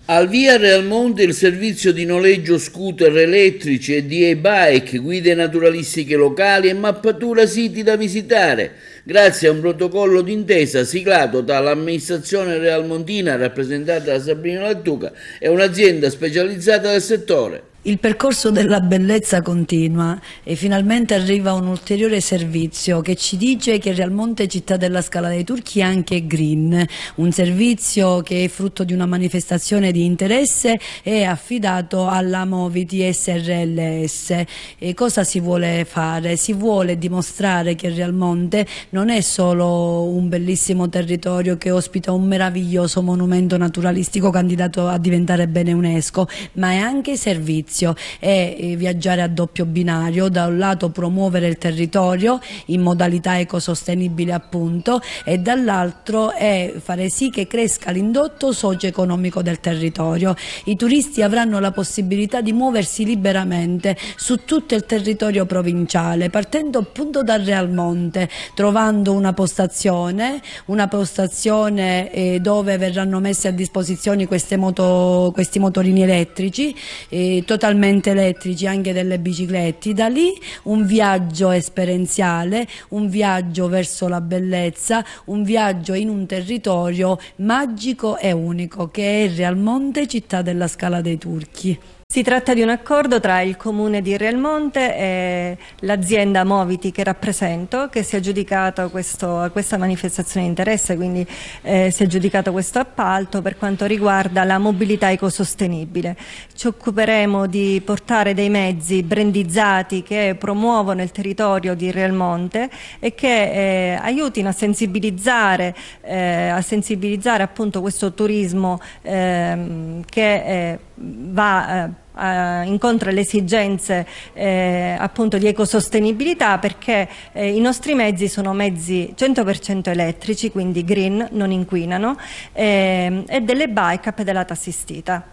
Al via a Realmonte il servizio di noleggio scooter elettrici e di e-bike, guide naturalistiche locali e mappatura siti da visitare, grazie a un protocollo d'intesa siglato dall'amministrazione realmontina rappresentata da Sabrina Lattuca e un'azienda specializzata del settore. Il percorso della bellezza continua e finalmente arriva un ulteriore servizio che ci dice che Realmonte Città della Scala dei Turchi è anche green, un servizio che è frutto di una manifestazione di interesse e affidato alla Moviti SRLS. E cosa si vuole fare? Si vuole dimostrare che Realmonte non è solo un bellissimo territorio che ospita un meraviglioso monumento naturalistico candidato a diventare bene UNESCO, ma è anche servizio. È viaggiare a doppio binario, da un lato promuovere il territorio in modalità ecosostenibile appunto e dall'altro è fare sì che cresca l'indotto socio-economico del territorio. I turisti avranno la possibilità di muoversi liberamente su tutto il territorio provinciale, partendo appunto da Realmonte, trovando una postazione dove verranno messi a disposizione questi motorini elettrici, totalmente elettrici, anche delle biciclette. Da lì un viaggio esperienziale, un viaggio verso la bellezza, un viaggio in un territorio magico e unico che è Realmonte, città della Scala dei Turchi. Si tratta di un accordo tra il Comune di Realmonte e l'azienda Moviti che rappresento, che si è aggiudicata questa manifestazione di interesse, quindi si è aggiudicato questo appalto per quanto riguarda la mobilità ecosostenibile. Ci occuperemo di portare dei mezzi brandizzati che promuovono il territorio di Realmonte e che aiutino a sensibilizzare appunto questo turismo che va incontra le esigenze appunto di ecosostenibilità, perché i nostri mezzi sono mezzi 100% elettrici, quindi green, non inquinano, e delle bike a pedalata assistita.